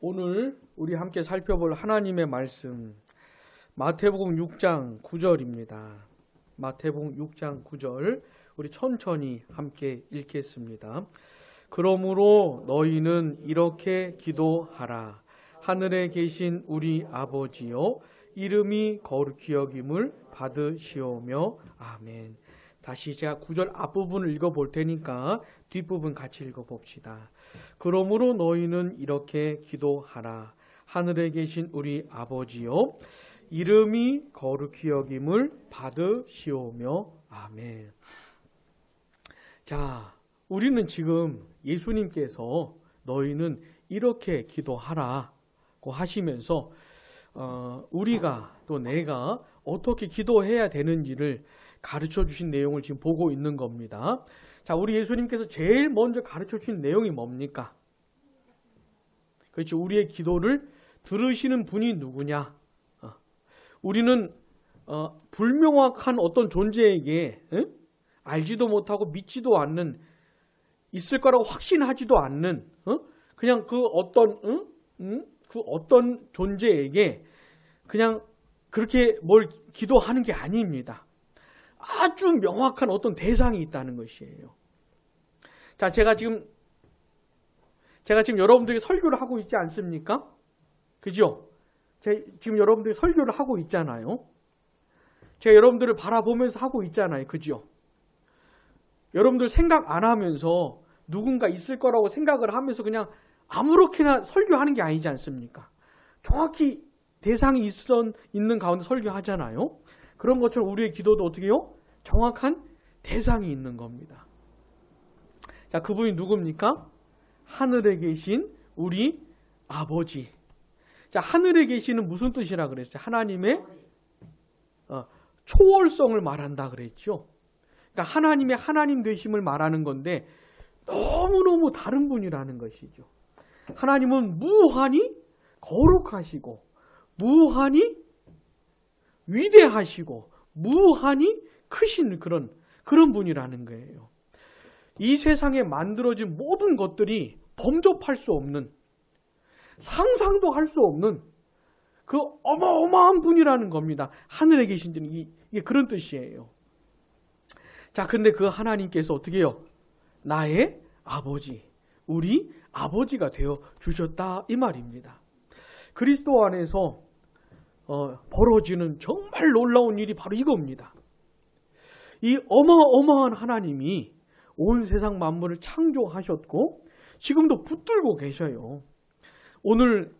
오늘 우리 함께 살펴볼 하나님의 말씀 마태복음 6장 9절입니다. 마태복음 6장 9절 우리 천천히 함께 읽겠습니다. 그러므로 너희는 이렇게 기도하라. 하늘에 계신 우리 아버지여 이름이 거룩히 여김을 받으시오며 아멘. 다시 제가 9절 앞부분을 읽어볼 테니까 뒷부분 같이 읽어봅시다. 그러므로 너희는 이렇게 기도하라. 하늘에 계신 우리 아버지여 이름이 거룩히 여김을 받으시오며 아멘. 자, 우리는 지금 예수님께서 너희는 이렇게 기도하라고 하시면서 우리가 또 내가 어떻게 기도해야 되는지를 가르쳐 주신 내용을 지금 보고 있는 겁니다. 자, 우리 예수님께서 제일 먼저 가르쳐 주신 내용이 뭡니까? 그렇죠. 우리의 기도를 들으시는 분이 누구냐? 우리는 불명확한 어떤 존재에게 알지도 못하고 믿지도 않는, 있을 거라고 확신하지도 않는 그냥 그 어떤 존재에게 그냥 그렇게 뭘 기도하는 게 아닙니다. 아주 명확한 어떤 대상이 있다는 것이에요. 자, 제가 지금 여러분들에게 설교를 하고 있지 않습니까? 그죠? 제가 지금 여러분들이 설교를 하고 있잖아요. 제가 여러분들을 바라보면서 하고 있잖아요. 그죠? 여러분들 생각 안 하면서 누군가 있을 거라고 생각을 하면서 그냥 아무렇게나 설교하는 게 아니지 않습니까? 정확히 대상이 있는 가운데 설교하잖아요. 그런 것처럼 우리의 기도도 어떻게 해요? 정확한 대상이 있는 겁니다. 자, 그분이 누굽니까? 하늘에 계신 우리 아버지. 자, 하늘에 계시는 무슨 뜻이라 그랬어요? 하나님의 초월성을 말한다 그랬죠. 그러니까 하나님의 하나님 되심을 말하는 건데 너무너무 다른 분이라는 것이죠. 하나님은 무한히 거룩하시고 무한히 위대하시고 무한히 크신 그런 분이라는 거예요. 이 세상에 만들어진 모든 것들이 범접할 수 없는, 상상도 할 수 없는 그 어마어마한 분이라는 겁니다. 하늘에 계신 분은 이게 그런 뜻이에요. 자, 근데 그 하나님께서 어떻게 해요? 나의 아버지, 우리 아버지가 되어 주셨다 이 말입니다. 그리스도 안에서 벌어지는 정말 놀라운 일이 바로 이겁니다. 이 어마어마한 하나님이 온 세상 만물을 창조하셨고 지금도 붙들고 계셔요. 오늘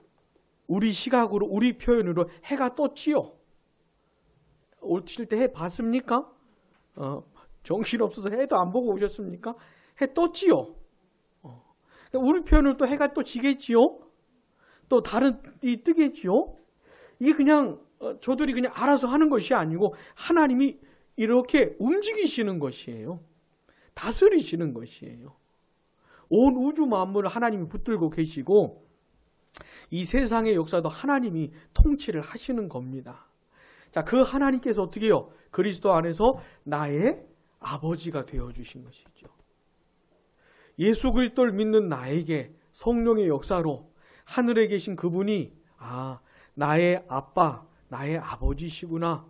우리 시각으로, 우리 표현으로 해가 떴지요. 오실 때 해 봤습니까? 정신없어서 해도 안 보고 오셨습니까? 해 떴지요. 우리 표현으로 또 해가 또 지겠지요. 또 다른 이 뜨겠지요. 이게 그냥 저들이 그냥 알아서 하는 것이 아니고 하나님이 이렇게 움직이시는 것이에요. 다스리시는 것이에요. 온 우주 만물을 하나님이 붙들고 계시고 이 세상의 역사도 하나님이 통치를 하시는 겁니다. 자, 그 하나님께서 어떻게 해요? 그리스도 안에서 나의 아버지가 되어주신 것이죠. 예수 그리스도를 믿는 나에게 성령의 역사로 하늘에 계신 그분이 나의 아빠, 나의 아버지시구나.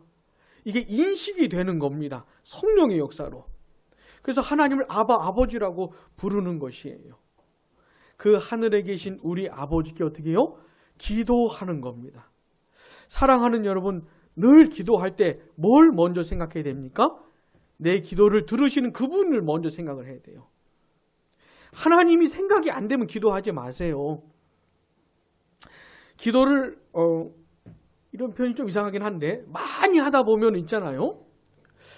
이게 인식이 되는 겁니다. 성령의 역사로. 그래서 하나님을 아버지라고 부르는 것이에요. 그 하늘에 계신 우리 아버지께 어떻게 해요? 기도하는 겁니다. 사랑하는 여러분, 늘 기도할 때 뭘 먼저 생각해야 됩니까? 내 기도를 들으시는 그분을 먼저 생각을 해야 돼요. 하나님이 생각이 안 되면 기도하지 마세요. 기도를 이런 표현이 좀 이상하긴 한데 많이 하다 보면 있잖아요.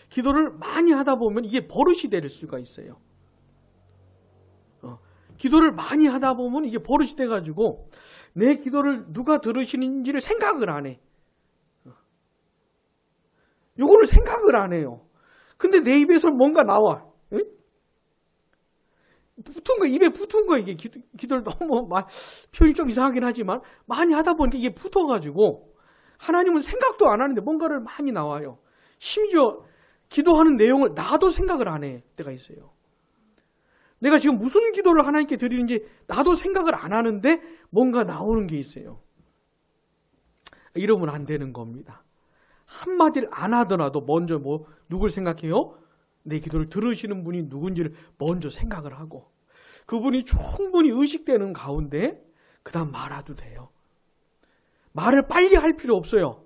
기도를 많이 하다 보면 이게 버릇이 될 수가 있어요. 기도를 많이 하다 보면 이게 버릇이 돼가지고 내 기도를 누가 들으시는지를 생각을 안 해. 요거를 생각을 안 해요. 근데 내 입에서 뭔가 나와. 붙은 거, 입에 붙은 거, 이게 기도를 너무 표현이 좀 이상하긴 하지만 많이 하다 보니까 이게 붙어가지고 하나님은 생각도 안 하는데 뭔가를 많이 나와요. 심지어 기도하는 내용을 나도 생각을 안 해 때가 있어요. 내가 지금 무슨 기도를 하나님께 드리는지 나도 생각을 안 하는데 뭔가 나오는 게 있어요. 이러면 안 되는 겁니다. 한마디를 안 하더라도 먼저 누굴 생각해요? 내 기도를 들으시는 분이 누군지를 먼저 생각을 하고 그분이 충분히 의식되는 가운데 그 다음 말해도 돼요. 말을 빨리 할 필요 없어요.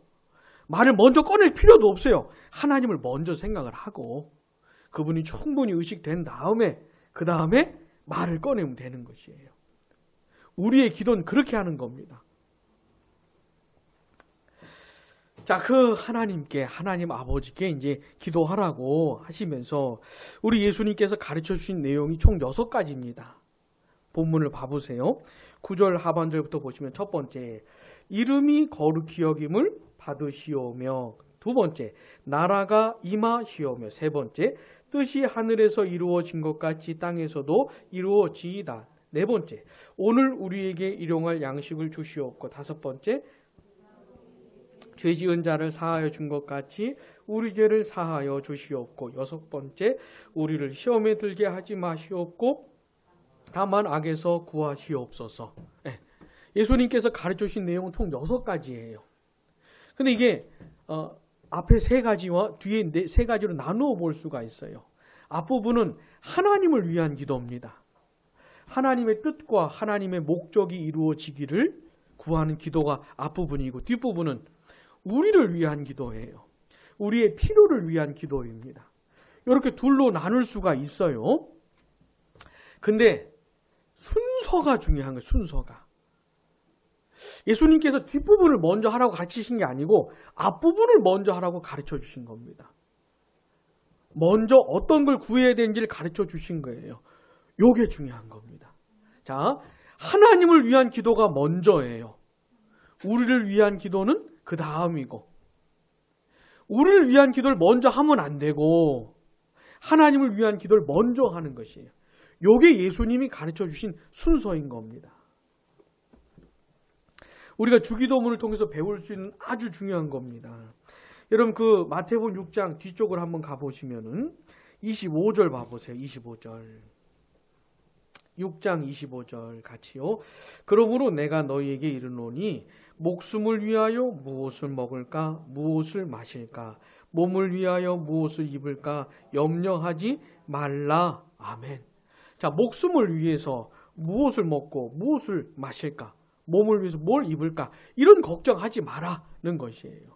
말을 먼저 꺼낼 필요도 없어요. 하나님을 먼저 생각을 하고 그분이 충분히 의식된 다음에 그 다음에 말을 꺼내면 되는 것이에요. 우리의 기도는 그렇게 하는 겁니다. 자, 그 하나님께, 하나님 아버지께 이제 기도하라고 하시면서 우리 예수님께서 가르쳐 주신 내용이 총 6가지입니다. 본문을 봐보세요. 9절 하반절부터 보시면 첫 번째, 이름이 거룩히 여김을 받으시오며, 두 번째, 나라가 임하시오며, 세 번째, 뜻이 하늘에서 이루어진 것 같이 땅에서도 이루어지이다. 네 번째, 오늘 우리에게 일용할 양식을 주시옵고, 다섯 번째, 죄 지은 자를 사하여 준 것 같이 우리 죄를 사하여 주시옵고, 여섯 번째, 우리를 시험에 들게 하지 마시옵고 다만 악에서 구하시옵소서. 예수님께서 가르쳐 주신 내용은 총 6가지예요. 근데 이게 앞에 3가지와 뒤에 3가지로 나누어 볼 수가 있어요. 앞부분은 하나님을 위한 기도입니다. 하나님의 뜻과 하나님의 목적이 이루어지기를 구하는 기도가 앞부분이고, 뒷부분은 우리를 위한 기도예요. 우리의 필요를 위한 기도입니다. 이렇게 둘로 나눌 수가 있어요. 근데 순서가 중요한 거예요. 순서가. 예수님께서 뒷부분을 먼저 하라고 가르치신 게 아니고 앞부분을 먼저 하라고 가르쳐 주신 겁니다. 먼저 어떤 걸 구해야 되는지를 가르쳐 주신 거예요. 이게 중요한 겁니다. 자, 하나님을 위한 기도가 먼저예요. 우리를 위한 기도는 그 다음이고, 우리를 위한 기도를 먼저 하면 안 되고 하나님을 위한 기도를 먼저 하는 것이에요. 이게 예수님이 가르쳐 주신 순서인 겁니다. 우리가 주기도문을 통해서 배울 수 있는 아주 중요한 겁니다. 여러분 그 마태복음 6장 뒤쪽을 한번 가보시면은 25절 봐보세요. 25절. 6장 25절 같이요. 그러므로 내가 너희에게 이르노니 목숨을 위하여 무엇을 먹을까 무엇을 마실까 몸을 위하여 무엇을 입을까 염려하지 말라. 아멘. 자, 목숨을 위해서 무엇을 먹고 무엇을 마실까 몸을 위해서 뭘 입을까 이런 걱정하지 말라는 것이에요.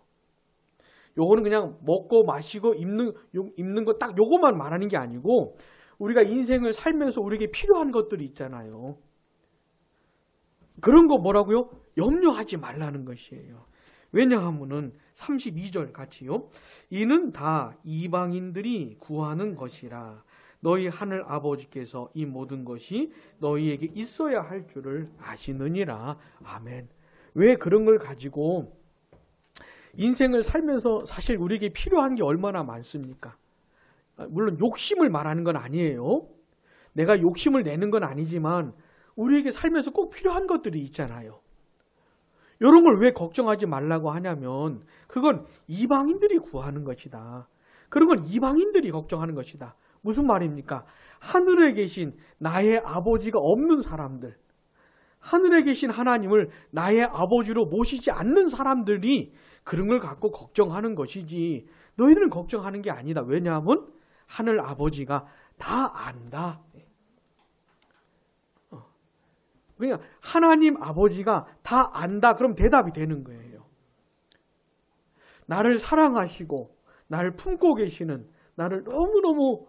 요거는 그냥 먹고 마시고 입는 거 딱 요거만 말하는 게 아니고 우리가 인생을 살면서 우리에게 필요한 것들이 있잖아요. 그런 거 뭐라고요? 염려하지 말라는 것이에요. 왜냐하면은 32절 같이요. 이는 다 이방인들이 구하는 것이라. 너희 하늘 아버지께서 이 모든 것이 너희에게 있어야 할 줄을 아시느니라. 아멘. 왜 그런 걸 가지고 인생을 살면서 사실 우리에게 필요한 게 얼마나 많습니까? 물론 욕심을 말하는 건 아니에요. 내가 욕심을 내는 건 아니지만 우리에게 살면서 꼭 필요한 것들이 있잖아요. 이런 걸 왜 걱정하지 말라고 하냐면 그건 이방인들이 구하는 것이다. 그런 건 이방인들이 걱정하는 것이다. 무슨 말입니까? 하늘에 계신 나의 아버지가 없는 사람들, 하늘에 계신 하나님을 나의 아버지로 모시지 않는 사람들이 그런 걸 갖고 걱정하는 것이지 너희들은 걱정하는 게 아니다. 왜냐하면 하늘 아버지가 다 안다. 그냥 하나님 아버지가 다 안다. 그럼 대답이 되는 거예요. 나를 사랑하시고 나를 품고 계시는 나를 너무너무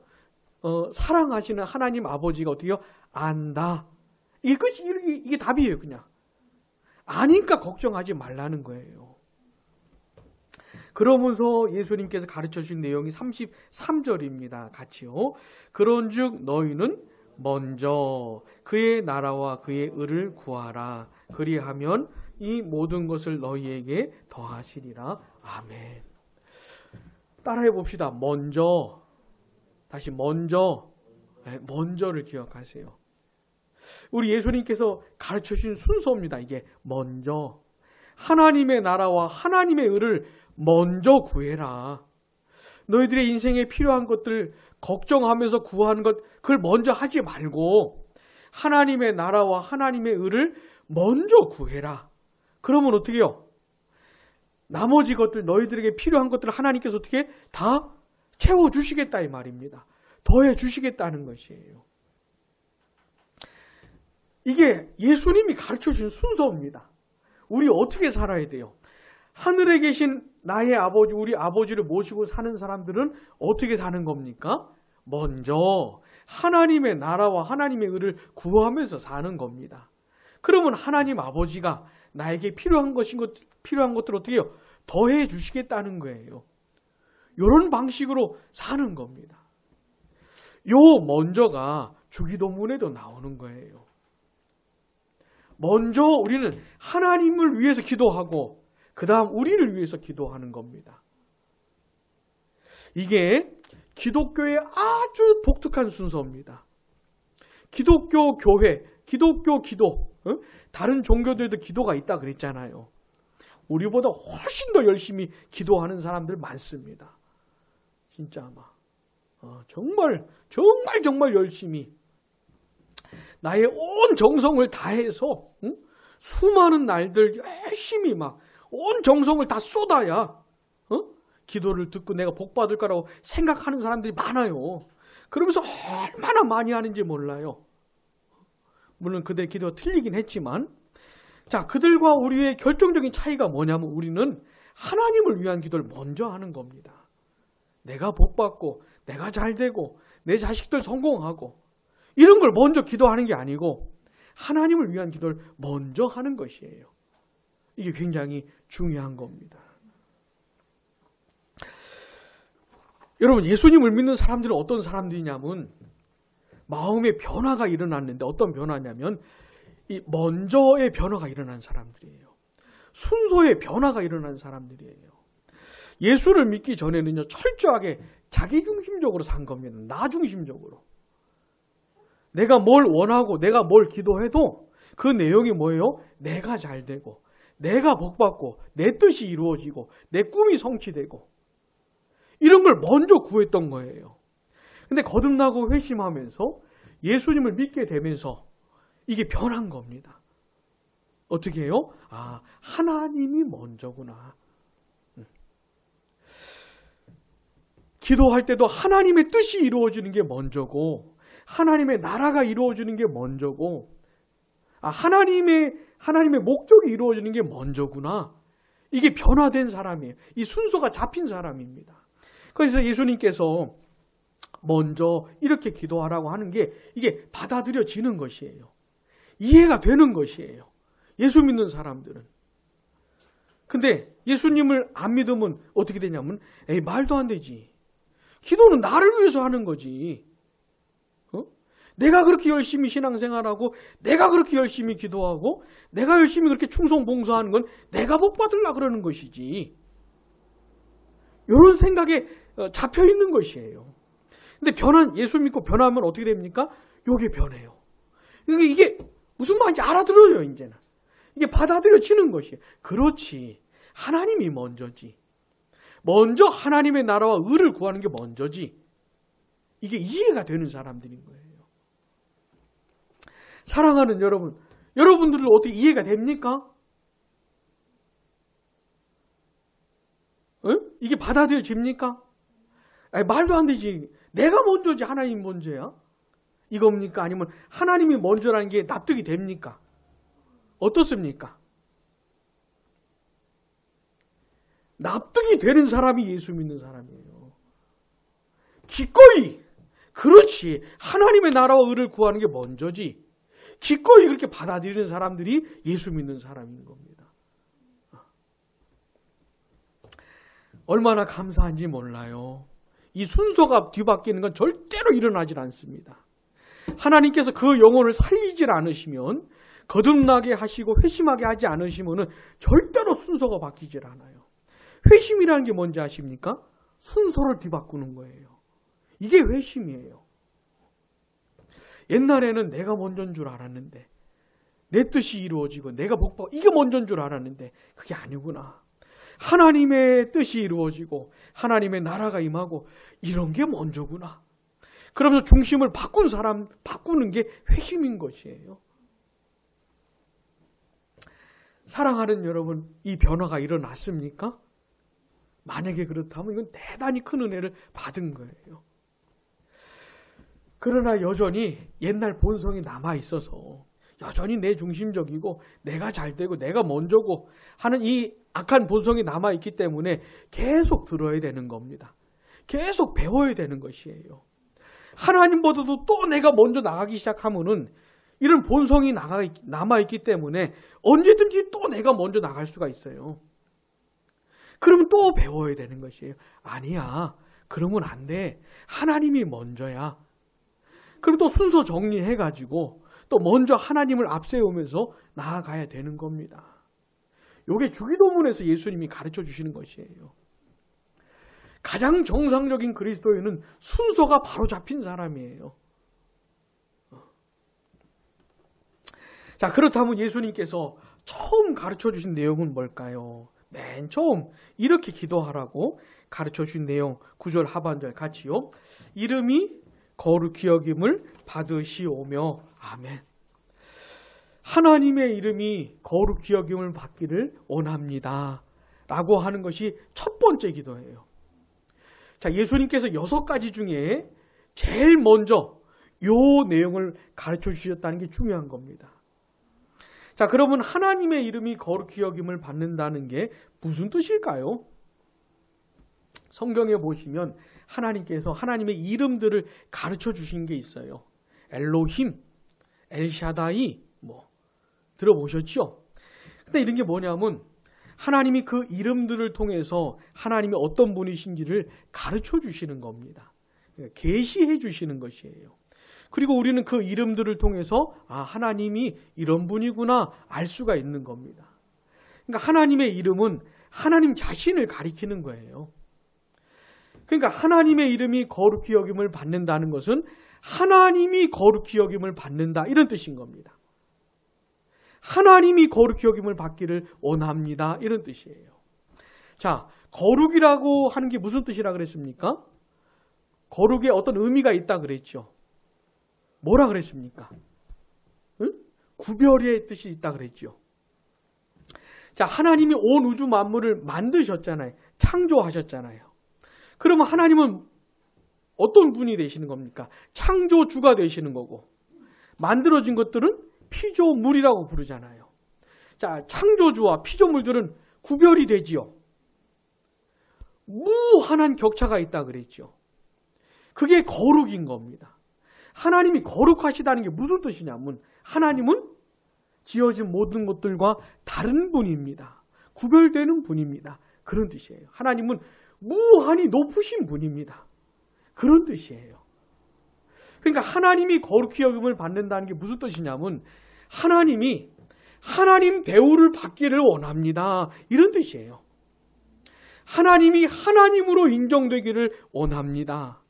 사랑하시는 하나님 아버지가 어떻게 해요? 안다. 이게 끝이 이게 답이에요. 그냥 아니까 걱정하지 말라는 거예요. 그러면서 예수님께서 가르쳐 주신 내용이 33절입니다. 같이요. 그런즉 너희는 먼저 그의 나라와 그의 의를 구하라. 그리하면 이 모든 것을 너희에게 더하시리라. 아멘. 따라해 봅시다. 먼저. 다시 먼저. 먼저를 기억하세요. 우리 예수님께서 가르쳐 주신 순서입니다. 이게 먼저. 하나님의 나라와 하나님의 의를 먼저 구해라. 너희들의 인생에 필요한 것들 걱정하면서 구하는 것, 그걸 먼저 하지 말고 하나님의 나라와 하나님의 의를 먼저 구해라. 그러면 어떻게 해요? 나머지 것들, 너희들에게 필요한 것들을 하나님께서 어떻게 다 채워주시겠다 이 말입니다. 더해 주시겠다는 것이에요. 이게 예수님이 가르쳐준 순서입니다. 우리 어떻게 살아야 돼요? 하늘에 계신 나의 아버지, 우리 아버지를 모시고 사는 사람들은 어떻게 사는 겁니까? 먼저 하나님의 나라와 하나님의 의를 구하면서 사는 겁니다. 그러면 하나님 아버지가 나에게 필요한 것들을 어떻게 해요? 더해 주시겠다는 거예요. 이런 방식으로 사는 겁니다. 요 먼저가 주기도문에도 나오는 거예요. 먼저 우리는 하나님을 위해서 기도하고 그 다음 우리를 위해서 기도하는 겁니다. 이게 기독교의 아주 독특한 순서입니다. 기독교 교회, 기독교 기도, 다른 종교들도 기도가 있다 그랬잖아요. 우리보다 훨씬 더 열심히 기도하는 사람들 많습니다. 진짜 아마 정말 열심히 나의 온 정성을 다해서 수많은 날들 열심히 막 온 정성을 다 쏟아야 기도를 듣고 내가 복 받을 거라고 생각하는 사람들이 많아요. 그러면서 얼마나 많이 하는지 몰라요. 물론 그들의 기도가 틀리긴 했지만, 자, 그들과 우리의 결정적인 차이가 뭐냐면 우리는 하나님을 위한 기도를 먼저 하는 겁니다. 내가 복 받고 내가 잘 되고 내 자식들 성공하고 이런 걸 먼저 기도하는 게 아니고 하나님을 위한 기도를 먼저 하는 것이에요. 이게 굉장히 중요한 겁니다. 여러분, 예수님을 믿는 사람들은 어떤 사람들이냐면 마음의 변화가 일어났는데, 어떤 변화냐면 이 먼저의 변화가 일어난 사람들이에요. 순서의 변화가 일어난 사람들이에요. 예수를 믿기 전에는요, 철저하게 자기중심적으로 산 겁니다. 나중심적으로. 내가 뭘 원하고 내가 뭘 기도해도 그 내용이 뭐예요? 내가 잘 되고 내가 복받고 내 뜻이 이루어지고 내 꿈이 성취되고 이런 걸 먼저 구했던 거예요. 근데 거듭나고 회심하면서 예수님을 믿게 되면서 이게 변한 겁니다. 어떻게 해요? 아, 하나님이 먼저구나. 기도할 때도 하나님의 뜻이 이루어지는 게 먼저고 하나님의 나라가 이루어지는 게 먼저고, 하나님의 목적이 이루어지는 게 먼저구나. 이게 변화된 사람이에요. 이 순서가 잡힌 사람입니다. 그래서 예수님께서 먼저 이렇게 기도하라고 하는 게 이게 받아들여지는 것이에요. 이해가 되는 것이에요. 예수 믿는 사람들은. 근데 예수님을 안 믿으면 어떻게 되냐면, 에이, 말도 안 되지. 기도는 나를 위해서 하는 거지. 내가 그렇게 열심히 신앙생활하고 내가 그렇게 열심히 기도하고 내가 열심히 그렇게 충성봉사하는 건 내가 복 받으려고 그러는 것이지. 이런 생각에 잡혀 있는 것이에요. 근데 예수 믿고 변하면 어떻게 됩니까? 요게 변해요. 이게 무슨 말인지 알아들어요, 이제는. 이게 받아들여지는 것이에요. 그렇지. 하나님이 먼저지. 먼저 하나님의 나라와 의를 구하는 게 먼저지. 이게 이해가 되는 사람들인 거예요. 사랑하는 여러분, 여러분들은 어떻게 이해가 됩니까? 이게 받아들여집니까? 아니, 말도 안 되지. 내가 먼저지 하나님이 먼저야? 이겁니까? 아니면 하나님이 먼저라는 게 납득이 됩니까? 어떻습니까? 납득이 되는 사람이 예수 믿는 사람이에요. 기꺼이, 그렇지. 하나님의 나라와 의를 구하는 게 먼저지. 기꺼이 그렇게 받아들이는 사람들이 예수 믿는 사람인 겁니다. 얼마나 감사한지 몰라요. 이 순서가 뒤바뀌는 건 절대로 일어나질 않습니다. 하나님께서 그 영혼을 살리질 않으시면, 거듭나게 하시고 회심하게 하지 않으시면 절대로 순서가 바뀌질 않아요. 회심이라는 게 뭔지 아십니까? 순서를 뒤바꾸는 거예요. 이게 회심이에요. 옛날에는 내가 먼저인 줄 알았는데, 내 뜻이 이루어지고 내가 복받고 이게 먼저인 줄 알았는데 그게 아니구나. 하나님의 뜻이 이루어지고 하나님의 나라가 임하고 이런 게 먼저구나. 그러면서 중심을 바꾸는 게 회심인 것이에요. 사랑하는 여러분, 이 변화가 일어났습니까? 만약에 그렇다면 이건 대단히 큰 은혜를 받은 거예요. 그러나 여전히 옛날 본성이 남아있어서 여전히 내 중심적이고 내가 잘되고 내가 먼저고 하는 이 악한 본성이 남아있기 때문에 계속 들어야 되는 겁니다. 계속 배워야 되는 것이에요. 하나님보다도 또 내가 먼저 나가기 시작하면은 이런 본성이 남아있기 때문에 언제든지 또 내가 먼저 나갈 수가 있어요. 그러면 또 배워야 되는 것이에요. 아니야, 그러면 안 돼. 하나님이 먼저야. 그럼 또 순서 정리해가지고 또 먼저 하나님을 앞세우면서 나아가야 되는 겁니다. 이게 주기도문에서 예수님이 가르쳐 주시는 것이에요. 가장 정상적인 그리스도인은 순서가 바로 잡힌 사람이에요. 자, 그렇다면 예수님께서 처음 가르쳐 주신 내용은 뭘까요? 맨 처음 이렇게 기도하라고 가르쳐 주신 내용 9절 하반절 같이요. 이름이 거룩히 여김을 받으시오며. 아멘. 하나님의 이름이 거룩히 여김을 받기를 원합니다. 라고 하는 것이 첫 번째 기도예요. 자, 예수님께서 6가지 중에 제일 먼저 이 내용을 가르쳐 주셨다는 게 중요한 겁니다. 자, 그러면 하나님의 이름이 거룩히 여김을 받는다는 게 무슨 뜻일까요? 성경에 보시면 하나님께서 하나님의 이름들을 가르쳐 주신 게 있어요. 엘로힘, 엘샤다이 들어보셨죠? 근데 이런 게 뭐냐면 하나님이 그 이름들을 통해서 하나님이 어떤 분이신지를 가르쳐 주시는 겁니다. 계시해 주시는 것이에요. 그리고 우리는 그 이름들을 통해서 하나님이 이런 분이구나 알 수가 있는 겁니다. 그러니까 하나님의 이름은 하나님 자신을 가리키는 거예요. 그러니까 하나님의 이름이 거룩히 여김을 받는다는 것은 하나님이 거룩히 여김을 받는다 이런 뜻인 겁니다. 하나님이 거룩히 여김을 받기를 원합니다 이런 뜻이에요. 자, 거룩이라고 하는 게 무슨 뜻이라 그랬습니까? 거룩에 어떤 의미가 있다 그랬죠. 뭐라 그랬습니까? 응? 구별의 뜻이 있다 그랬죠. 자, 하나님이 온 우주 만물을 만드셨잖아요. 창조하셨잖아요. 그러면 하나님은 어떤 분이 되시는 겁니까? 창조주가 되시는 거고 만들어진 것들은 피조물이라고 부르잖아요. 자, 창조주와 피조물들은 구별이 되지요. 무한한 격차가 있다 그랬죠. 그게 거룩인 겁니다. 하나님이 거룩하시다는 게 무슨 뜻이냐면 하나님은 지어진 모든 것들과 다른 분입니다. 구별되는 분입니다. 그런 뜻이에요. 하나님은 무한히 높으신 분입니다. 그런 뜻이에요. 그러니까 하나님이 거룩히 여김을 받는다는 게 무슨 뜻이냐면 하나님이 하나님 대우를 받기를 원합니다. 이런 뜻이에요. 하나님이 하나님으로 인정되기를 원합니다.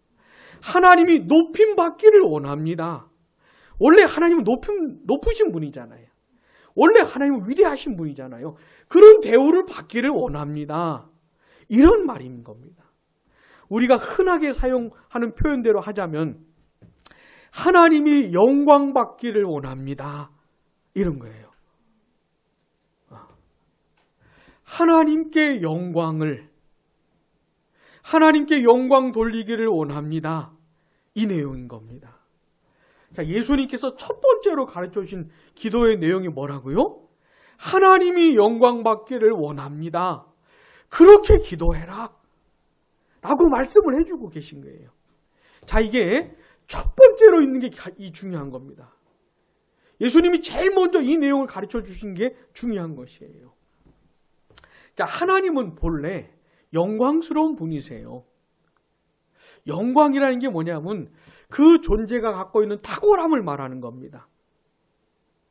하나님이 높임 받기를 원합니다. 원래 하나님은 높으신 분이잖아요. 원래 하나님은 위대하신 분이잖아요. 그런 대우를 받기를 원합니다. 이런 말인 겁니다. 우리가 흔하게 사용하는 표현대로 하자면 하나님이 영광 받기를 원합니다. 이런 거예요. 하나님께 영광 돌리기를 원합니다. 이 내용인 겁니다. 자, 예수님께서 첫 번째로 가르쳐 주신 기도의 내용이 뭐라고요? 하나님이 영광 받기를 원합니다. 그렇게 기도해라. 라고 말씀을 해주고 계신 거예요. 자, 이게 첫 번째로 있는 게 중요한 겁니다. 예수님이 제일 먼저 이 내용을 가르쳐 주신 게 중요한 것이에요. 자, 하나님은 본래 영광스러운 분이세요. 영광이라는 게 뭐냐면 그 존재가 갖고 있는 탁월함을 말하는 겁니다.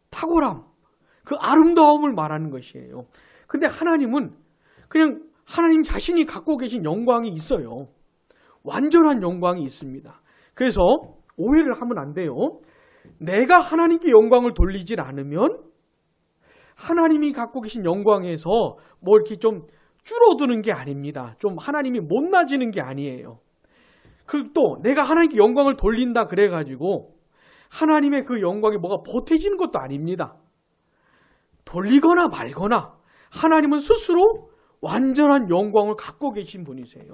탁월함, 그 아름다움을 말하는 것이에요. 근데 하나님은 그냥 하나님 자신이 갖고 계신 영광이 있어요. 완전한 영광이 있습니다. 그래서 오해를 하면 안 돼요. 내가 하나님께 영광을 돌리질 않으면 하나님이 갖고 계신 영광에서 뭐 이렇게 좀 줄어드는 게 아닙니다. 좀 하나님이 못나지는 게 아니에요. 그리고 또 내가 하나님께 영광을 돌린다 그래가지고 하나님의 그 영광이 뭐가 보태지는 것도 아닙니다. 돌리거나 말거나 하나님은 스스로 완전한 영광을 갖고 계신 분이세요.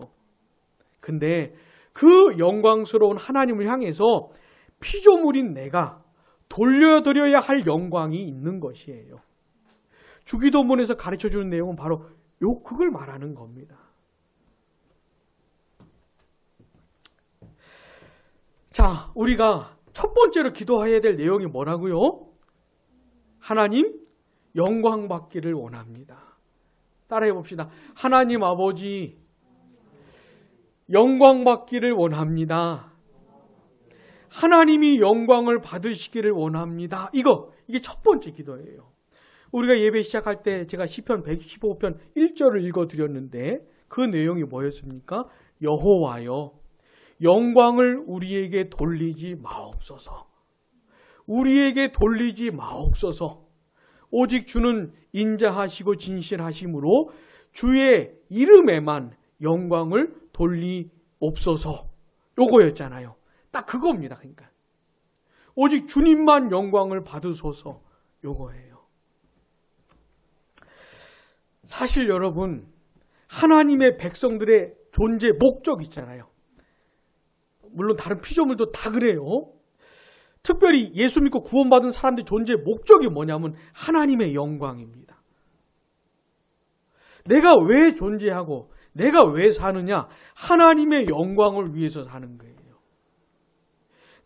근데 그 영광스러운 하나님을 향해서 피조물인 내가 돌려드려야 할 영광이 있는 것이에요. 주기도문에서 가르쳐주는 내용은 바로 그걸 말하는 겁니다. 자, 우리가 첫 번째로 기도해야 될 내용이 뭐라고요? 하나님 영광 받기를 원합니다. 따라해 봅시다. 하나님 아버지 영광 받기를 원합니다. 하나님이 영광을 받으시기를 원합니다. 이게 첫 번째 기도예요. 우리가 예배 시작할 때 제가 시편 115편 1절을 읽어드렸는데 그 내용이 뭐였습니까? 여호와여 영광을 우리에게 돌리지 마옵소서. 우리에게 돌리지 마옵소서. 오직 주는 인자하시고 진실하심으로 주의 이름에만 영광을 돌리옵소서. 요거였잖아요. 딱 그겁니다. 그러니까 오직 주님만 영광을 받으소서. 요거예요. 사실 여러분 하나님의 백성들의 존재 목적 있잖아요. 물론 다른 피조물도 다 그래요. 특별히 예수 믿고 구원받은 사람들의 존재 목적이 뭐냐면 하나님의 영광입니다. 내가 왜 존재하고 내가 왜 사느냐? 하나님의 영광을 위해서 사는 거예요.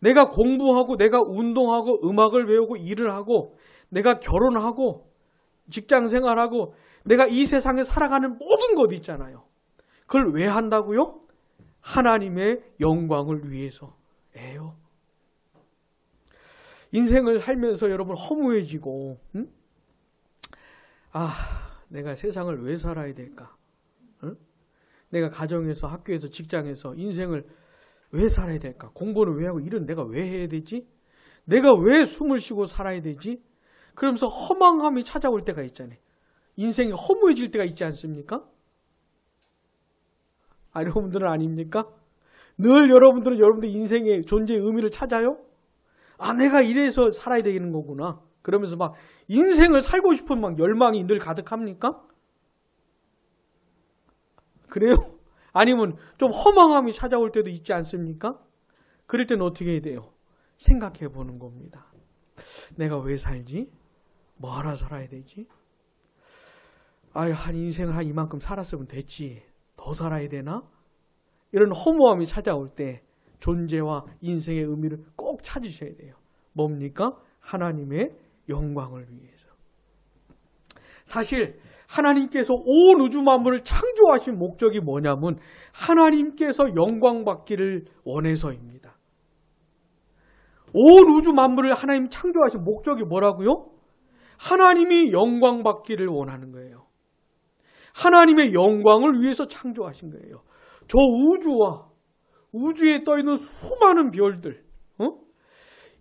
내가 공부하고 내가 운동하고 음악을 배우고 일을 하고 내가 결혼하고 직장 생활하고 내가 이 세상에 살아가는 모든 것 있잖아요. 그걸 왜 한다고요? 하나님의 영광을 위해서예요. 인생을 살면서 여러분 허무해지고 내가 세상을 왜 살아야 될까? 내가 가정에서 학교에서 직장에서 인생을 왜 살아야 될까? 공부는 왜 하고 일은 내가 왜 해야 되지? 내가 왜 숨을 쉬고 살아야 되지? 그러면서 허망함이 찾아올 때가 있잖아요. 인생이 허무해질 때가 있지 않습니까? 여러분들은 아닙니까? 늘 여러분들은 여러분들 인생의 존재의 의미를 찾아요? 내가 이래서 살아야 되는 거구나. 그러면서 막 인생을 살고 싶은 막 열망이 늘 가득합니까? 그래요? 아니면 좀 허망함이 찾아올 때도 있지 않습니까? 그럴 때는 어떻게 해야 돼요? 생각해 보는 겁니다. 내가 왜 살지? 뭐 하러 살아야 되지? 한 인생을 한 이만큼 살았으면 됐지. 더 살아야 되나? 이런 허무함이 찾아올 때 존재와 인생의 의미를 꼭 찾으셔야 돼요. 뭡니까? 하나님의 영광을 위해서. 사실 하나님께서 온 우주 만물을 창조하신 목적이 뭐냐면 하나님께서 영광 받기를 원해서입니다. 온 우주 만물을 하나님 창조하신 목적이 뭐라고요? 하나님이 영광 받기를 원하는 거예요. 하나님의 영광을 위해서 창조하신 거예요. 저 우주와 우주에 떠있는 수많은 별들,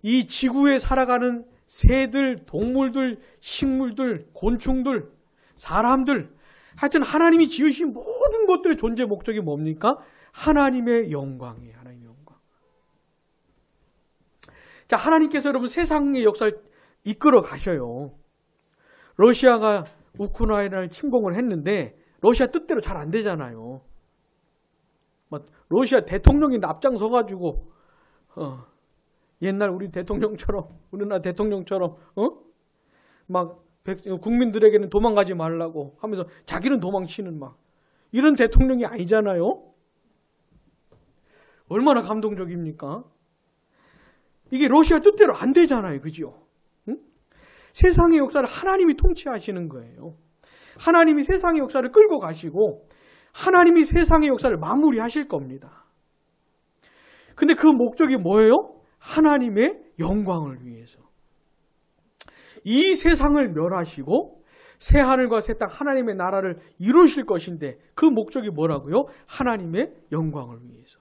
이 지구에 살아가는 새들, 동물들, 식물들, 곤충들, 사람들, 하여튼 하나님이 지으신 모든 것들의 존재 목적이 뭡니까? 하나님의 영광이에요. 하나님의 영광. 자, 하나님께서 여러분 세상의 역사를 이끌어 가셔요. 러시아가 우크라이나를 침공을 했는데 러시아 뜻대로 잘 안 되잖아요. 러시아 대통령이 앞장서가지고 옛날 우리 대통령처럼 우리나라 대통령처럼 막 국민들에게는 도망가지 말라고 하면서 자기는 도망치는 막 이런 대통령이 아니잖아요. 얼마나 감동적입니까? 이게 러시아 뜻대로 안 되잖아요. 그죠? 세상의 역사를 하나님이 통치하시는 거예요. 하나님이 세상의 역사를 끌고 가시고 하나님이 세상의 역사를 마무리하실 겁니다. 근데 그 목적이 뭐예요? 하나님의 영광을 위해서. 이 세상을 멸하시고 새하늘과 새 땅 하나님의 나라를 이루실 것인데 그 목적이 뭐라고요? 하나님의 영광을 위해서.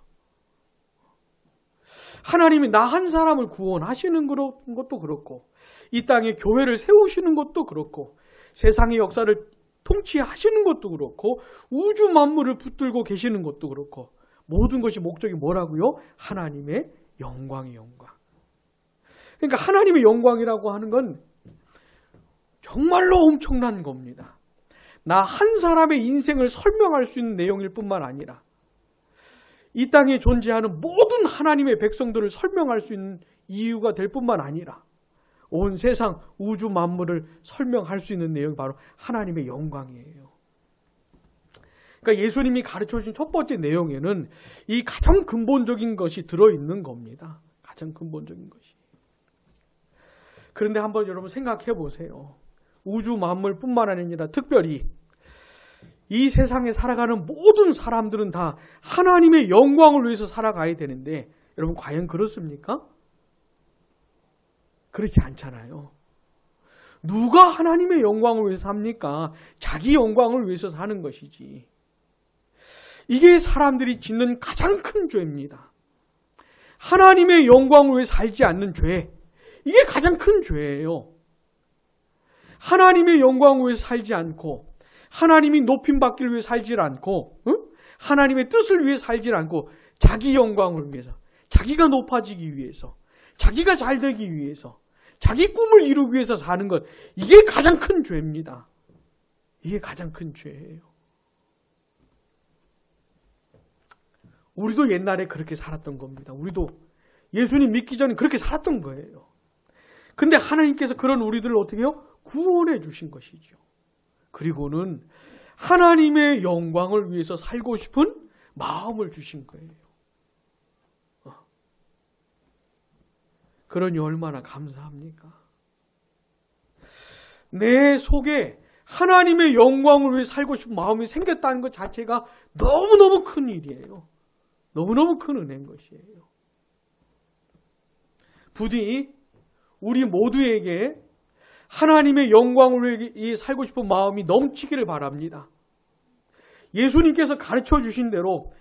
하나님이 나 한 사람을 구원하시는 것도 그렇고 이 땅에 교회를 세우시는 것도 그렇고 세상의 역사를 통치하시는 것도 그렇고 우주 만물을 붙들고 계시는 것도 그렇고 모든 것이 목적이 뭐라고요? 하나님의 영광이 영광. 그러니까 하나님의 영광이라고 하는 건 정말로 엄청난 겁니다. 나 한 사람의 인생을 설명할 수 있는 내용일 뿐만 아니라 이 땅에 존재하는 모든 하나님의 백성들을 설명할 수 있는 이유가 될 뿐만 아니라 온 세상 우주 만물을 설명할 수 있는 내용이 바로 하나님의 영광이에요. 그러니까 예수님이 가르쳐 주신 첫 번째 내용에는 이 가장 근본적인 것이 들어있는 겁니다. 가장 근본적인 것이. 그런데 한번 여러분 생각해 보세요. 우주 만물뿐만 아니라 특별히 이 세상에 살아가는 모든 사람들은 다 하나님의 영광을 위해서 살아가야 되는데 여러분 과연 그렇습니까? 그렇지 않잖아요. 누가 하나님의 영광을 위해서 삽니까? 자기 영광을 위해서 사는 것이지. 이게 사람들이 짓는 가장 큰 죄입니다. 하나님의 영광을 위해 살지 않는 죄. 이게 가장 큰 죄예요. 하나님의 영광을 위해서 살지 않고 하나님이 높임받기를 위해 살지 않고 하나님의 뜻을 위해 살지 않고 자기 영광을 위해서 자기가 높아지기 위해서 자기가 잘 되기 위해서 자기 꿈을 이루기 위해서 사는 것 이게 가장 큰 죄입니다. 이게 가장 큰 죄예요. 우리도 옛날에 그렇게 살았던 겁니다. 우리도 예수님 믿기 전에 그렇게 살았던 거예요. 근데 하나님께서 그런 우리들을 어떻게 해요? 구원해 주신 것이죠. 그리고는 하나님의 영광을 위해서 살고 싶은 마음을 주신 거예요. 그러니 얼마나 감사합니까? 내 속에 하나님의 영광을 위해 살고 싶은 마음이 생겼다는 것 자체가 너무너무 큰 일이에요. 너무너무 큰 은혜인 것이에요. 부디 우리 모두에게 하나님의 영광을 위해 살고 싶은 마음이 넘치기를 바랍니다. 예수님께서 가르쳐 주신 대로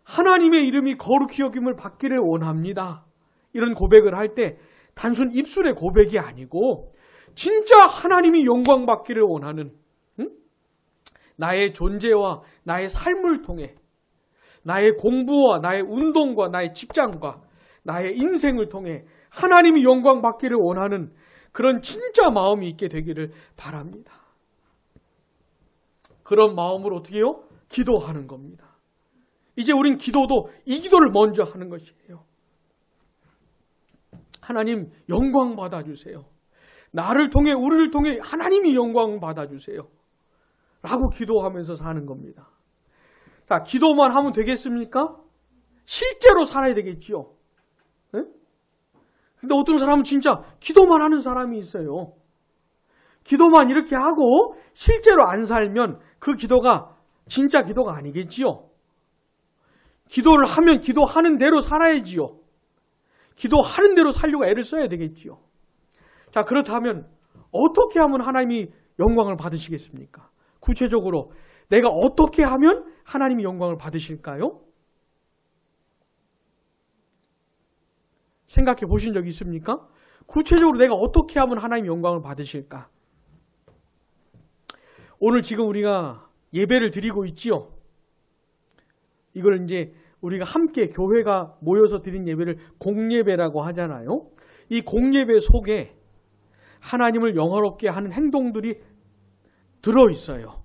하나님의 이름이 거룩히 여김을 받기를 원합니다. 이런 고백을 할 때 단순 입술의 고백이 아니고 진짜 하나님이 영광 받기를 원하는 나의 존재와 나의 삶을 통해 나의 공부와 나의 운동과 나의 직장과 나의 인생을 통해 하나님이 영광 받기를 원하는 그런 진짜 마음이 있게 되기를 바랍니다. 그런 마음으로 어떻게 해요? 기도하는 겁니다. 이제 우린 기도도 이 기도를 먼저 하는 것이에요. 하나님 영광 받아주세요. 나를 통해 우리를 통해 하나님이 영광 받아주세요. 라고 기도하면서 사는 겁니다. 자, 기도만 하면 되겠습니까? 실제로 살아야 되겠지요. 네? 근데 어떤 사람은 진짜 기도만 하는 사람이 있어요. 기도만 이렇게 하고 실제로 안 살면 그 기도가 진짜 기도가 아니겠지요. 기도를 하면 기도하는 대로 살아야지요. 기도하는 대로 살려고 애를 써야 되겠지요. 자, 그렇다면 어떻게 하면 하나님이 영광을 받으시겠습니까? 구체적으로 내가 어떻게 하면 하나님이 영광을 받으실까요? 생각해 보신 적 있습니까? 구체적으로 내가 어떻게 하면 하나님이 영광을 받으실까? 오늘 지금 우리가 예배를 드리고 있지요. 이걸 이제 우리가 함께 교회가 모여서 드린 예배를 공예배라고 하잖아요. 이 공예배 속에 하나님을 영화롭게 하는 행동들이 들어있어요.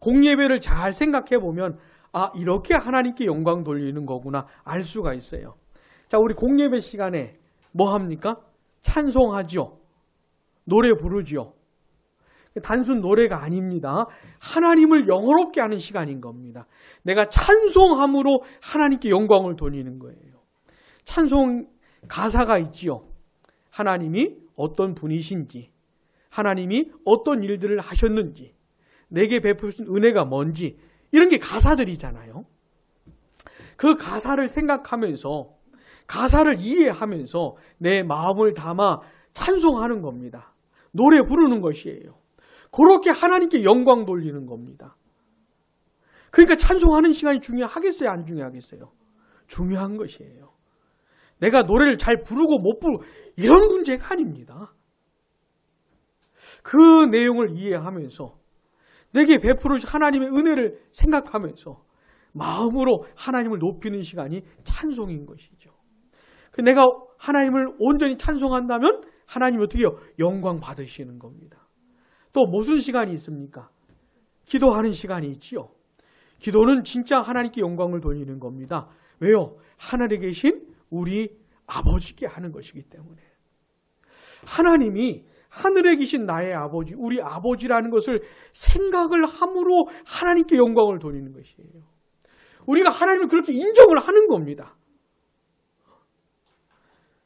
공예배를 잘 생각해 보면 아, 이렇게 하나님께 영광 돌리는 거구나 알 수가 있어요. 자, 우리 공예배 시간에 뭐 합니까? 찬송하지요. 노래 부르지요. 단순 노래가 아닙니다. 하나님을 영화롭게 하는 시간인 겁니다. 내가 찬송함으로 하나님께 영광을 돌리는 거예요. 찬송 가사가 있지요. 하나님이 어떤 분이신지, 하나님이 어떤 일들을 하셨는지, 내게 베푸신 은혜가 뭔지 이런 게 가사들이잖아요. 그 가사를 생각하면서 가사를 이해하면서 내 마음을 담아 찬송하는 겁니다. 노래 부르는 것이에요. 그렇게 하나님께 영광 돌리는 겁니다. 그러니까 찬송하는 시간이 중요하겠어요? 안 중요하겠어요? 중요한 것이에요. 내가 노래를 잘 부르고 못 부르고 이런 문제가 아닙니다. 그 내용을 이해하면서 내게 베풀으신 하나님의 은혜를 생각하면서 마음으로 하나님을 높이는 시간이 찬송인 것이죠. 내가 하나님을 온전히 찬송한다면 하나님이 어떻게 해요? 영광 받으시는 겁니다. 또 무슨 시간이 있습니까? 기도하는 시간이 있지요. 기도는 진짜 하나님께 영광을 돌리는 겁니다. 왜요? 하늘에 계신 우리 아버지께 하는 것이기 때문에. 하나님이 하늘에 계신 나의 아버지, 우리 아버지라는 것을 생각을 함으로 하나님께 영광을 돌리는 것이에요. 우리가 하나님을 그렇게 인정을 하는 겁니다.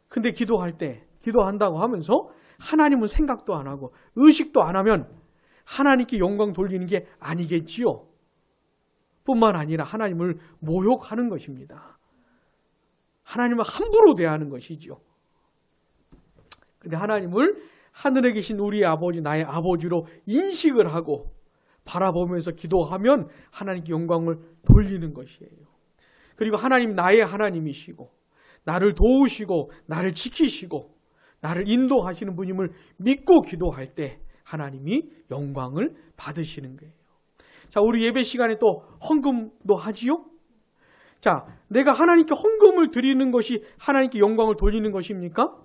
근데 기도할 때, 기도한다고 하면서 하나님은 생각도 안 하고 의식도 안 하면 하나님께 영광 돌리는 게 아니겠지요. 뿐만 아니라 하나님을 모욕하는 것입니다. 하나님을 함부로 대하는 것이죠. 근데 하나님을 하늘에 계신 우리 아버지, 나의 아버지로 인식을 하고 바라보면서 기도하면 하나님께 영광을 돌리는 것이에요. 그리고 하나님 나의 하나님이시고 나를 도우시고 나를 지키시고 나를 인도하시는 분임을 믿고 기도할 때 하나님이 영광을 받으시는 거예요. 자, 우리 예배 시간에 또 헌금도 하지요? 자, 내가 하나님께 헌금을 드리는 것이 하나님께 영광을 돌리는 것입니까?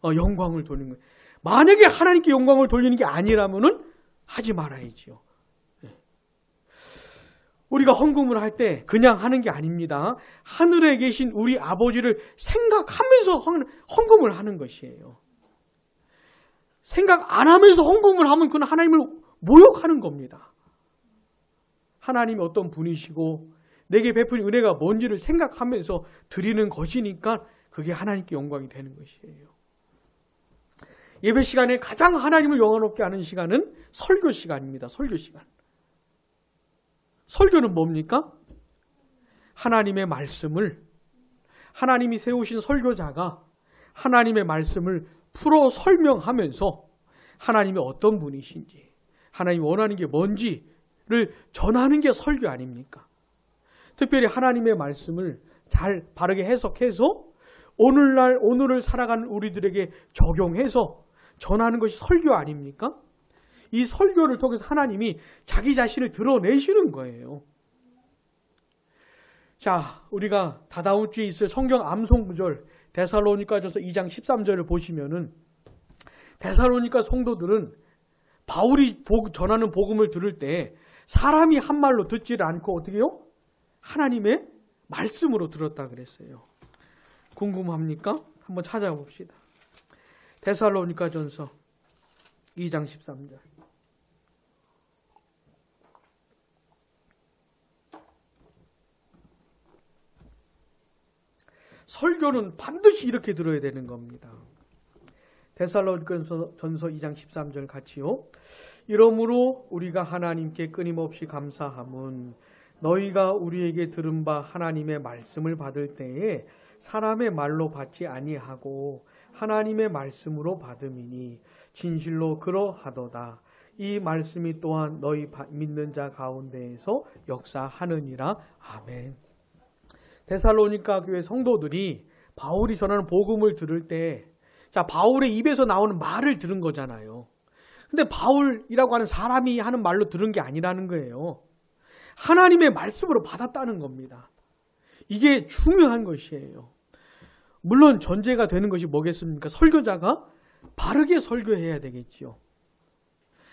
영광을 돌리는 거예요. 만약에 하나님께 영광을 돌리는 게 아니라면은 하지 말아야지요. 우리가 헌금을 할 때 그냥 하는 게 아닙니다. 하늘에 계신 우리 아버지를 생각하면서 헌금을 하는 것이에요. 생각 안 하면서 헌금을 하면 그건 하나님을 모욕하는 겁니다. 하나님이 어떤 분이시고 내게 베푼 은혜가 뭔지를 생각하면서 드리는 것이니까 그게 하나님께 영광이 되는 것이에요. 예배 시간에 가장 하나님을 영화롭게 하는 시간은 설교 시간입니다. 설교 시간. 설교는 뭡니까? 하나님의 말씀을, 하나님이 세우신 설교자가 하나님의 말씀을 풀어 설명하면서 하나님이 어떤 분이신지, 하나님이 원하는 게 뭔지를 전하는 게 설교 아닙니까? 특별히 하나님의 말씀을 잘 바르게 해석해서 오늘을 살아가는 우리들에게 적용해서 전하는 것이 설교 아닙니까? 이 설교를 통해서 하나님이 자기 자신을 드러내시는 거예요. 자, 우리가 다다음 주에 있을 성경 암송 구절 데살로니가전서 2장 13절을 보시면은 데살로니가 성도들은 바울이 전하는 복음을 들을 때 사람이 한 말로 듣지를 않고 어떻게 해요? 하나님의 말씀으로 들었다 그랬어요. 궁금합니까? 한번 찾아봅시다. 데살로니가전서 2장 13절. 설교는 반드시 이렇게 들어야 되는 겁니다. 데살로니가전서 2장 13절 같이요. 이러므로 우리가 하나님께 끊임없이 감사함은 너희가 우리에게 들은 바 하나님의 말씀을 받을 때에 사람의 말로 받지 아니하고 하나님의 말씀으로 받음이니 진실로 그러하도다. 이 말씀이 또한 너희 믿는 자 가운데에서 역사하느니라. 아멘. 데살로니가 교회 성도들이 바울이 전하는 복음을 들을 때, 자, 바울의 입에서 나오는 말을 들은 거잖아요. 근데 바울이라고 하는 사람이 하는 말로 들은 게 아니라는 거예요. 하나님의 말씀으로 받았다는 겁니다. 이게 중요한 것이에요. 물론 전제가 되는 것이 뭐겠습니까? 설교자가 바르게 설교해야 되겠지요.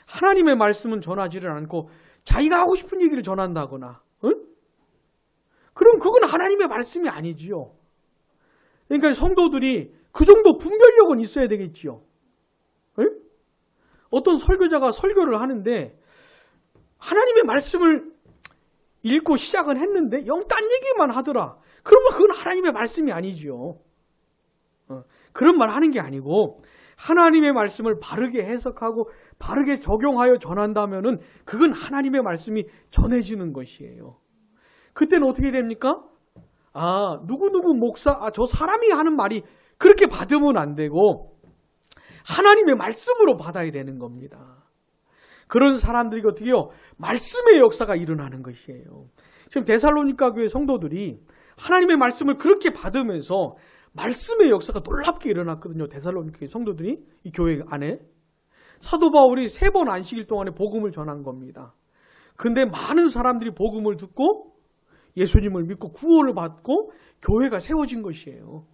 하나님의 말씀은 전하지를 않고 자기가 하고 싶은 얘기를 전한다거나, 그럼 그건 하나님의 말씀이 아니지요. 그러니까 성도들이 그 정도 분별력은 있어야 되겠지요. 어떤 설교자가 설교를 하는데 하나님의 말씀을 읽고 시작은 했는데 영 딴 얘기만 하더라. 그러면 그건 하나님의 말씀이 아니지요. 그런 말 하는 게 아니고 하나님의 말씀을 바르게 해석하고 바르게 적용하여 전한다면은 그건 하나님의 말씀이 전해지는 것이에요. 그때는 어떻게 됩니까? 누구누구 목사, 저 사람이 하는 말이 그렇게 받으면 안 되고 하나님의 말씀으로 받아야 되는 겁니다. 그런 사람들이 어떻게 해요? 말씀의 역사가 일어나는 것이에요. 지금 데살로니가 교회 성도들이 하나님의 말씀을 그렇게 받으면서 말씀의 역사가 놀랍게 일어났거든요. 데살로니가 교회 성도들이 이 교회 안에. 사도 바울이 3번 안식일 동안에 복음을 전한 겁니다. 근데 많은 사람들이 복음을 듣고 예수님을 믿고 구원을 받고 교회가 세워진 것이에요.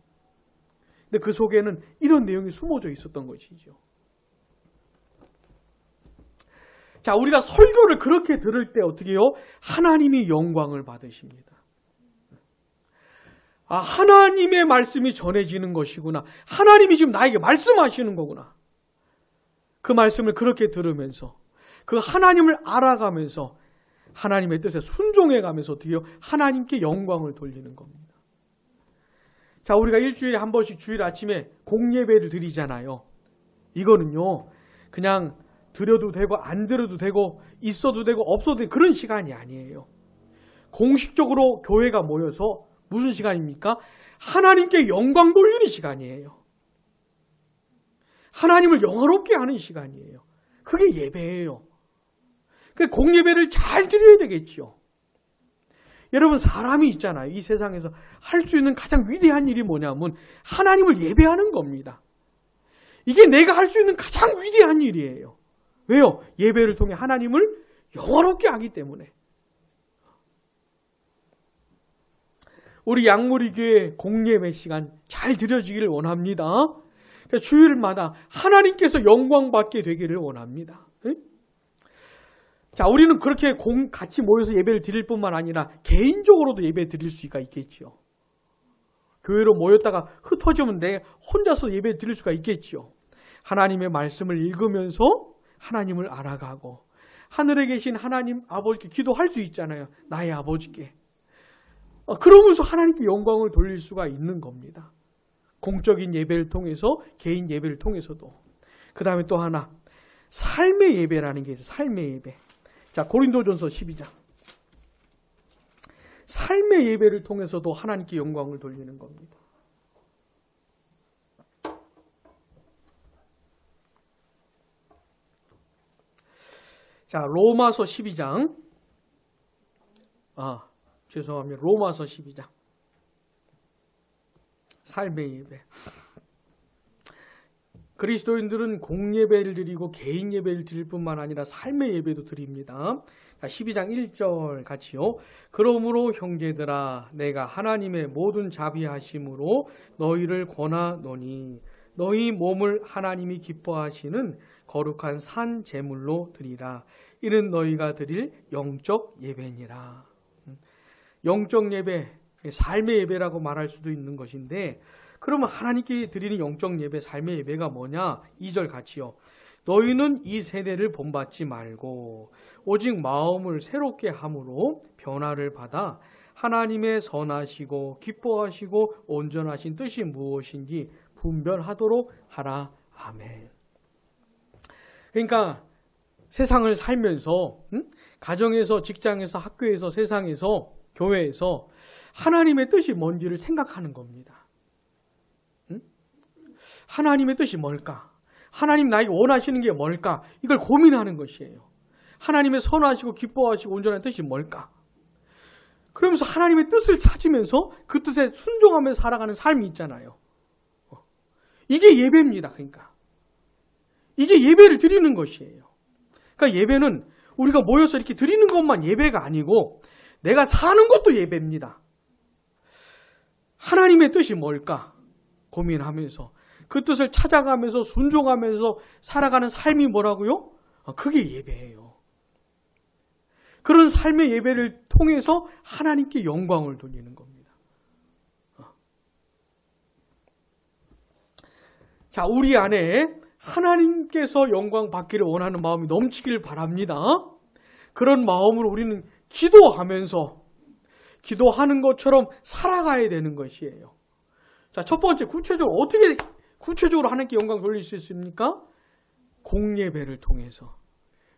근데 그 속에는 이런 내용이 숨어져 있었던 것이죠. 자, 우리가 설교를 그렇게 들을 때 어떻게 해요? 하나님이 영광을 받으십니다. 아, 하나님의 말씀이 전해지는 것이구나. 하나님이 지금 나에게 말씀하시는 거구나. 그 말씀을 그렇게 들으면서 그 하나님을 알아가면서 하나님의 뜻에 순종해가면서 어떻게 해요? 하나님께 영광을 돌리는 겁니다. 자, 우리가 일주일에 한 번씩 주일 아침에 공예배를 드리잖아요. 이거는요, 그냥 드려도 되고 안 드려도 되고 있어도 되고 없어도 되고 그런 시간이 아니에요. 공식적으로 교회가 모여서 무슨 시간입니까? 하나님께 영광 돌리는 시간이에요. 하나님을 영화롭게 하는 시간이에요. 그게 예배예요. 공예배를 잘 드려야 되겠죠. 여러분, 사람이 있잖아요. 이 세상에서 할 수 있는 가장 위대한 일이 뭐냐면 하나님을 예배하는 겁니다. 이게 내가 할 수 있는 가장 위대한 일이에요. 왜요? 예배를 통해 하나님을 영화롭게 하기 때문에. 우리 양무리교회 공예배 시간 잘 드려지기를 원합니다. 주일마다 하나님께서 영광 받게 되기를 원합니다. 자, 우리는 그렇게 같이 모여서 예배를 드릴 뿐만 아니라 개인적으로도 예배 드릴 수가 있겠죠. 교회로 모였다가 흩어지면 내 혼자서 예배 드릴 수가 있겠죠. 하나님의 말씀을 읽으면서 하나님을 알아가고 하늘에 계신 하나님 아버지께 기도할 수 있잖아요. 나의 아버지께. 그러면서 하나님께 영광을 돌릴 수가 있는 겁니다. 공적인 예배를 통해서, 개인 예배를 통해서도. 그 다음에 또 하나, 삶의 예배라는 게 있어요. 삶의 예배. 자, 고린도전서 12장. 삶의 예배를 통해서도 하나님께 영광을 돌리는 겁니다. 자, 로마서 12장. 죄송합니다. 로마서 12장. 삶의 예배. 그리스도인들은 공예배를 드리고 개인 예배를 드릴 뿐만 아니라 삶의 예배도 드립니다. 12장 1절 같이요. 그러므로 형제들아 내가 하나님의 모든 자비하심으로 너희를 권하노니 너희 몸을 하나님이 기뻐하시는 거룩한 산 제물로 드리라. 이는 너희가 드릴 영적 예배니라. 영적 예배, 삶의 예배라고 말할 수도 있는 것인데, 그러면 하나님께 드리는 영적 예배, 삶의 예배가 뭐냐? 2절 같이요. 너희는 이 세대를 본받지 말고 오직 마음을 새롭게 함으로 변화를 받아 하나님의 선하시고 기뻐하시고 온전하신 뜻이 무엇인지 분별하도록 하라. 아멘. 그러니까 세상을 살면서 가정에서, 직장에서, 학교에서, 세상에서, 교회에서 하나님의 뜻이 뭔지를 생각하는 겁니다. 하나님의 뜻이 뭘까? 하나님 나에게 원하시는 게 뭘까? 이걸 고민하는 것이에요. 하나님의 선하시고 기뻐하시고 온전한 뜻이 뭘까? 그러면서 하나님의 뜻을 찾으면서 그 뜻에 순종하면서 살아가는 삶이 있잖아요. 이게 예배입니다. 그러니까 이게 예배를 드리는 것이에요. 그러니까 예배는 우리가 모여서 이렇게 드리는 것만 예배가 아니고 내가 사는 것도 예배입니다. 하나님의 뜻이 뭘까? 고민하면서 그 뜻을 찾아가면서 순종하면서 살아가는 삶이 뭐라고요? 그게 예배예요. 그런 삶의 예배를 통해서 하나님께 영광을 돌리는 겁니다. 자, 우리 안에 하나님께서 영광 받기를 원하는 마음이 넘치기를 바랍니다. 그런 마음으로 우리는 기도하면서 기도하는 것처럼 살아가야 되는 것이에요. 자, 첫 번째, 어떻게 구체적으로 하나님께 영광 돌릴 수 있습니까? 공예배를 통해서.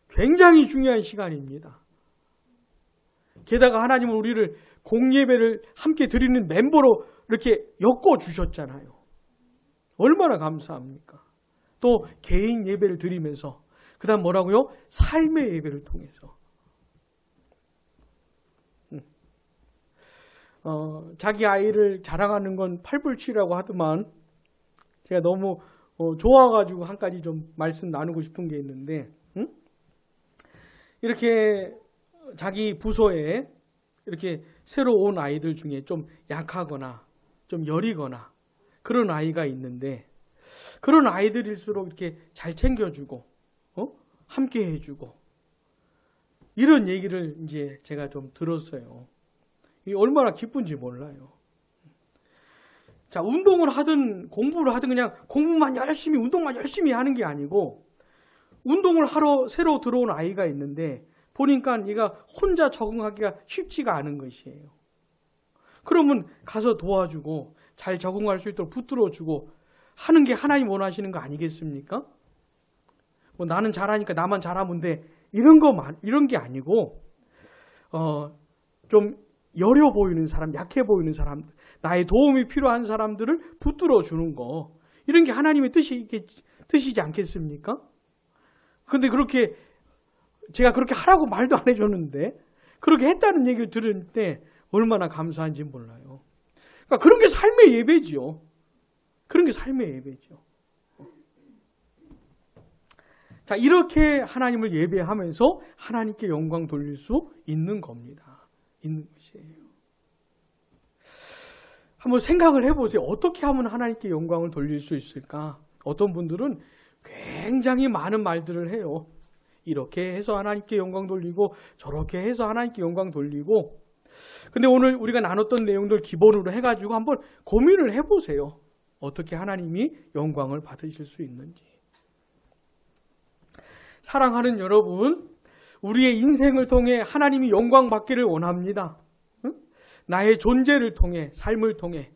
굉장히 중요한 시간입니다. 게다가 하나님은 우리를 공예배를 함께 드리는 멤버로 이렇게 엮어 주셨잖아요. 얼마나 감사합니까? 또 개인 예배를 드리면서 그 다음 뭐라고요? 삶의 예배를 통해서. 자기 아이를 자랑하는 건 팔불치라고 하더만 제가 너무 좋아가지고 한 가지 좀 말씀 나누고 싶은 게 있는데, 응? 이렇게 자기 부서에 이렇게 새로 온 아이들 중에 좀 약하거나 좀 여리거나 그런 아이가 있는데, 그런 아이들일수록 이렇게 잘 챙겨주고 함께 해주고 이런 얘기를 이제 제가 좀 들었어요. 이게 얼마나 기쁜지 몰라요. 자, 운동을 하든 공부를 하든 그냥 공부만 열심히 운동만 열심히 하는 게 아니고, 운동을 하러 새로 들어온 아이가 있는데 보니까 얘가 혼자 적응하기가 쉽지가 않은 것이에요. 그러면 가서 도와주고 잘 적응할 수 있도록 붙들어주고 하는 게 하나님 원하시는 거 아니겠습니까? 뭐 나는 잘하니까 나만 잘하면 돼, 이런 게 아니고, 좀 여려 보이는 사람, 약해 보이는 사람, 나의 도움이 필요한 사람들을 붙들어 주는 거, 이런 게 하나님의 뜻이지 않겠습니까? 근데 그렇게 제가 그렇게 하라고 말도 안 해줬는데 그렇게 했다는 얘기를 들을 때 얼마나 감사한지 몰라요. 그러니까 그런 게 삶의 예배지요. 그런 게 삶의 예배죠. 자, 이렇게 하나님을 예배하면서 하나님께 영광 돌릴 수 있는 겁니다. 있는 것이에요. 한번 생각을 해보세요. 어떻게 하면 하나님께 영광을 돌릴 수 있을까? 어떤 분들은 굉장히 많은 말들을 해요. 이렇게 해서 하나님께 영광 돌리고 저렇게 해서 하나님께 영광 돌리고. 근데 오늘 우리가 나눴던 내용들 기본으로 해가지고 한번 고민을 해보세요. 어떻게 하나님이 영광을 받으실 수 있는지. 사랑하는 여러분, 우리의 인생을 통해 하나님이 영광 받기를 원합니다. 나의 존재를 통해, 삶을 통해,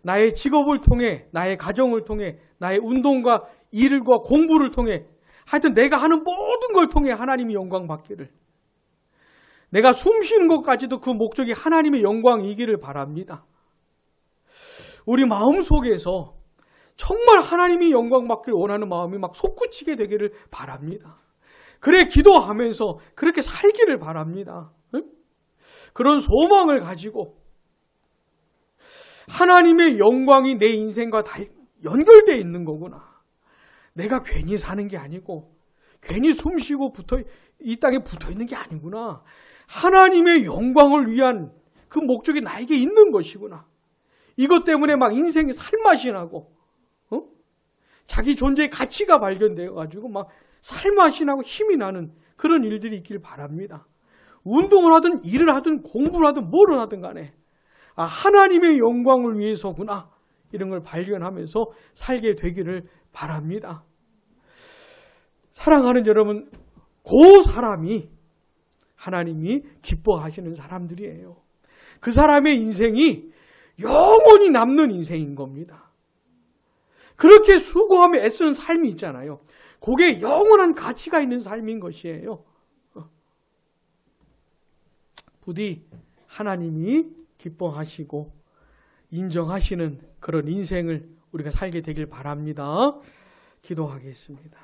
나의 직업을 통해, 나의 가정을 통해, 나의 운동과 일과 공부를 통해, 하여튼 내가 하는 모든 걸 통해 하나님이 영광 받기를, 내가 숨 쉬는 것까지도 그 목적이 하나님의 영광이기를 바랍니다. 우리 마음 속에서 정말 하나님이 영광 받기를 원하는 마음이 막 솟구치게 되기를 바랍니다. 그래 기도하면서 그렇게 살기를 바랍니다. 그런 소망을 가지고 하나님의 영광이 내 인생과 다 연결되어 있는 거구나. 내가 괜히 사는 게 아니고 괜히 숨쉬고 이 땅에 붙어 있는 게 아니구나. 하나님의 영광을 위한 그 목적이 나에게 있는 것이구나. 이것 때문에 막 인생이 살맛이 나고 자기 존재의 가치가 발견되어 가지고 막 살맛이 나고 힘이 나는 그런 일들이 있길 바랍니다. 운동을 하든 일을 하든 공부를 하든 뭐를 하든 간에 하나님의 영광을 위해서구나, 이런 걸 발견하면서 살게 되기를 바랍니다. 사랑하는 여러분, 그 사람이 하나님이 기뻐하시는 사람들이에요. 그 사람의 인생이 영원히 남는 인생인 겁니다. 그렇게 수고하며 애쓰는 삶이 있잖아요. 그게 영원한 가치가 있는 삶인 것이에요. 부디 하나님이 기뻐하시고 인정하시는 그런 인생을 우리가 살게 되길 바랍니다. 기도하겠습니다.